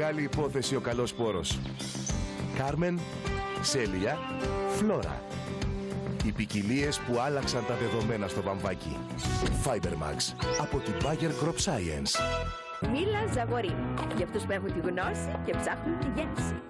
μεγάλη υπόθεση ο καλός σπόρος. Κάρμεν, Σέλια, Φλόρα. Οι ποικιλίες που άλλαξαν τα δεδομένα στο βαμβάκι. Fibermax από την Bayer Crop Science. Μίλα Ζαγορί. Για αυτούς που έχουν τη γνώση και ψάχνουν τη γεύση.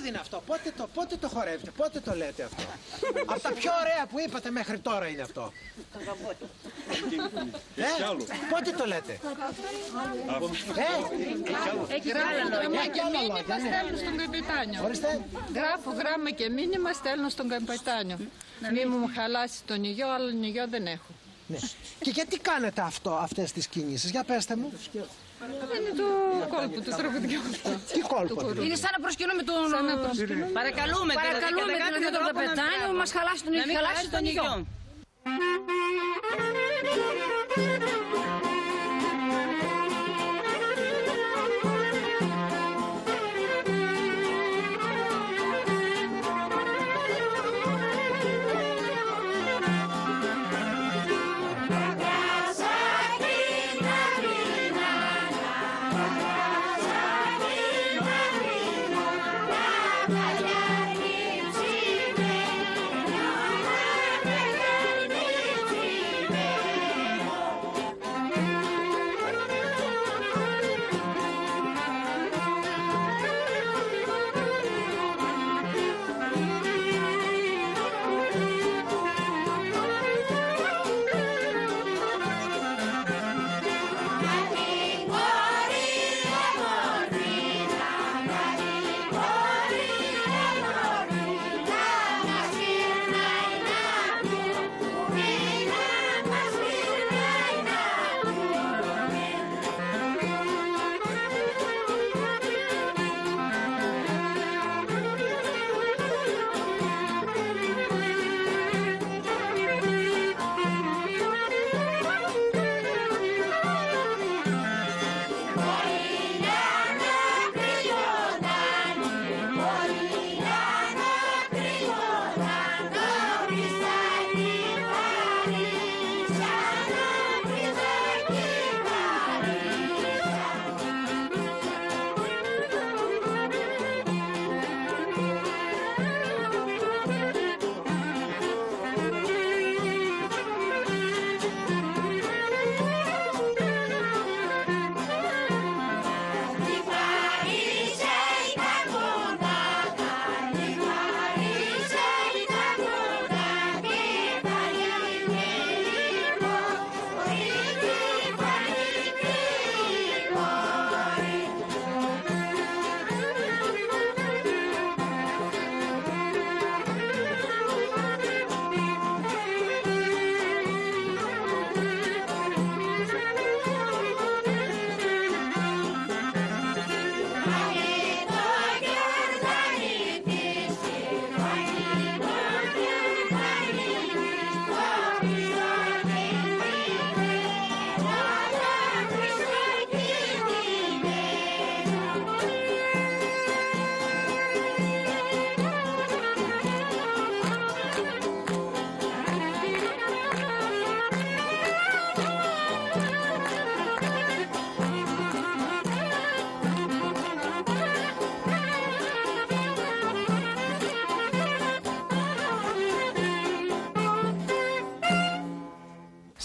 Είναι αυτό. Πότε το χορεύετε, πότε το λέτε αυτό? Από τα πιο ωραία που είπατε μέχρι τώρα είναι αυτό. Πότε το λέτε? Γράφω και μήνυμα στέλνω στον καπετάνιο. Γράφω γράμμα και μήνυμα στέλνω στον καπετάνιο. Μη μου χαλάσει τον υγιό, άλλο υγιό δεν έχω. Και γιατί κάνετε αυτές τις κινήσεις, για πέστε μου. Είναι το κόλπο του τραγουδιού. Τι κόλπο? Είναι σαν να προσκυνούμε τον... Παρακαλούμε δηλαδή τον καπετάνιο που μας χαλάσει τον υγιό. Thank you.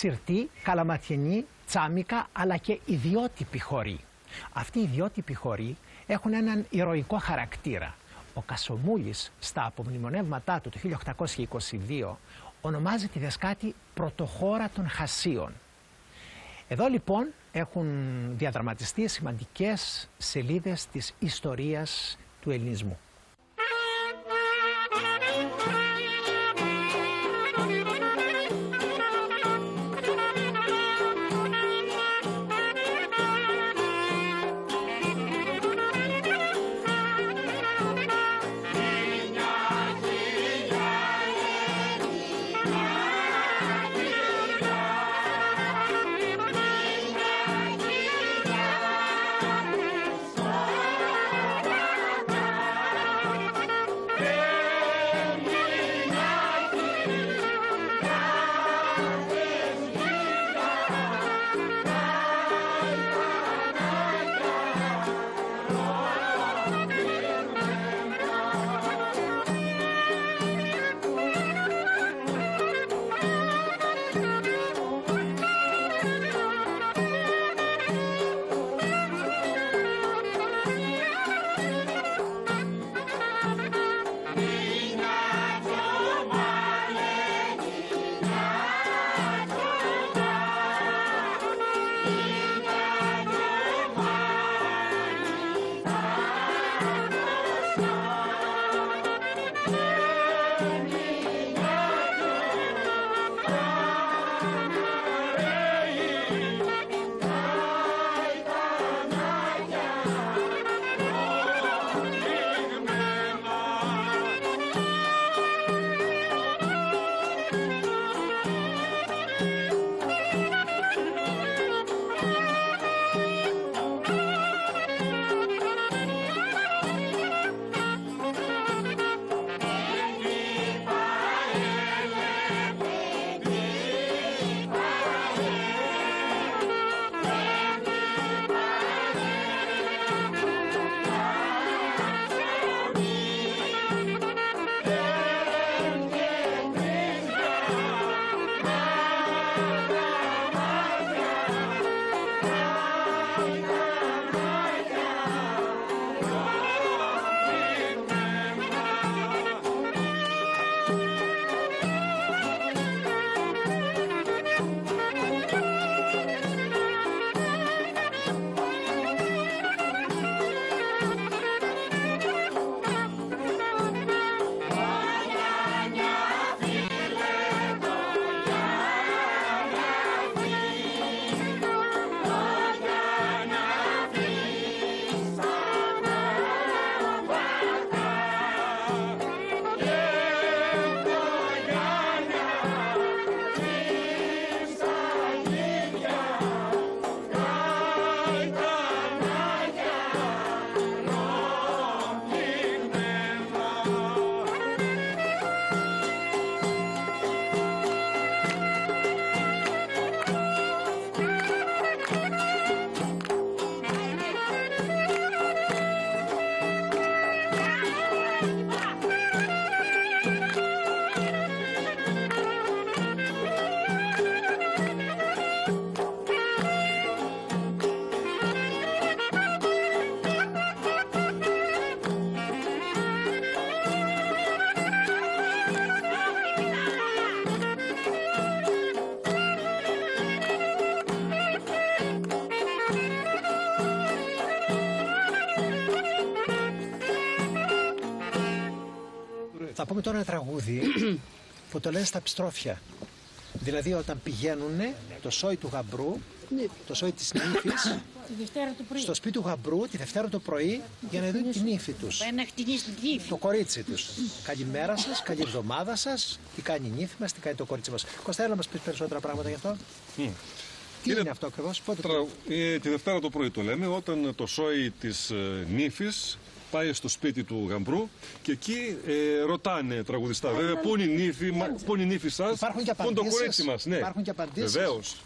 Συρτή, Καλαματιανή, Τσάμικα, αλλά και ιδιότυποι χωροί. Αυτοί οι ιδιότυποι χωροί έχουν έναν ηρωικό χαρακτήρα. Ο Κασομούλης στα απομνημονεύματά του το 1822 ονομάζει τη Δεσκάτη πρωτοχώρα των Χασίων. Εδώ λοιπόν έχουν διαδραματιστεί σημαντικές σελίδες της ιστορίας του ελληνισμού. Θα πούμε τώρα ένα τραγούδι που το λένε στα επιστρόφια. Δηλαδή όταν πηγαίνουν το σόι του γαμπρού, το σόι της νύφης, στο σπίτι του γαμπρού τη Δευτέρα το πρωί για να δουν την νύφη τους. Το κορίτσι τους. Καλημέρα σας, καλή εβδομάδα σας, τι κάνει η νύφη μας, τι κάνει το κορίτσι μας. Κώστα, έλα να μας πεις περισσότερα πράγματα γι' αυτό. Τι είναι αυτό ακριβώς, πότε τη Δευτέρα το πρωί το λέμε, όταν το σόι της νύφης πάει στο σπίτι του γαμπρού και εκεί ρωτάνε τραγουδιστά, βέβαια, πού είναι η νύφη σας, πού είναι το κορίτσι μας. Ναι. Υπάρχουν και απαντήσεις. Βεβαίως.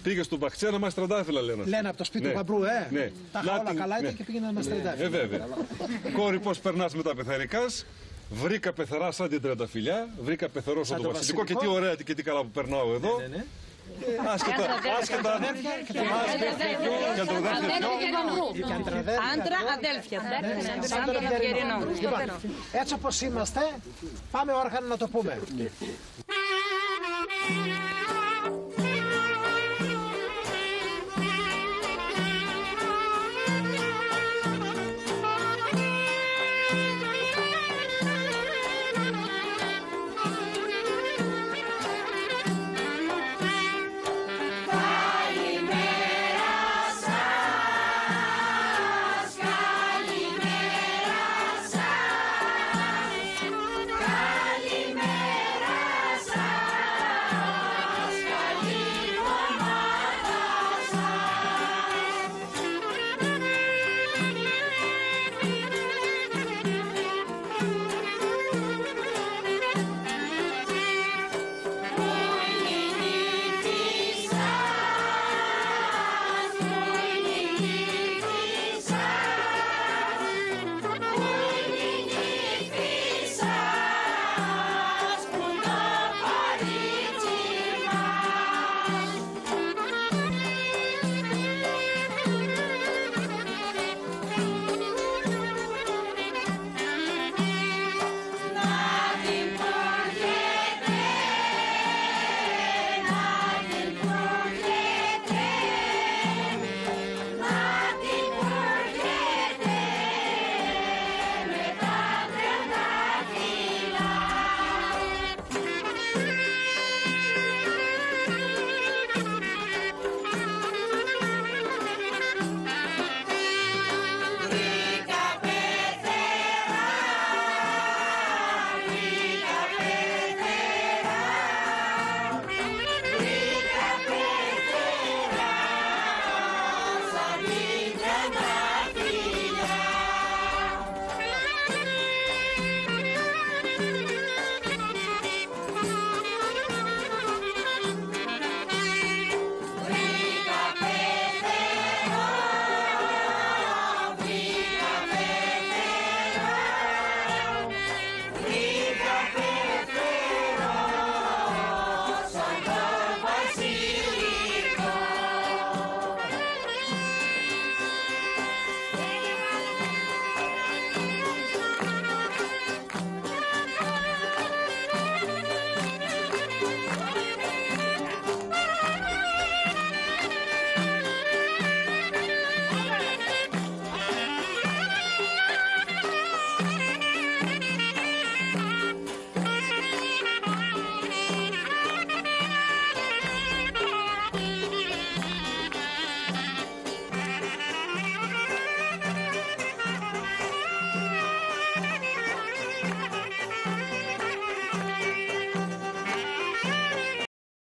Πήγε στον Μπαχτσέα να μας τραντάφυλλα, λένε. Λένε από το σπίτι του γαμπρού, Ναι. Τα είχα όλα καλά ήταν και πήγαινε να μας τραντάφυλλα. Βέβαια. Κόρη, πώς περνάς με τα πεθαρικάς. Βρήκα πεθερά σαν την τρενταφυλλιά, βρήκα πεθερό σαν το βασιλικό και τι ωραία και τι καλά που περνάω εδώ. Άσχετα αδέρφια και το Άντρα, αδέλφια. Σαν τον Αυγερινό. Λοιπόν, έτσι όπως είμαστε, πάμε όργανα να το πούμε.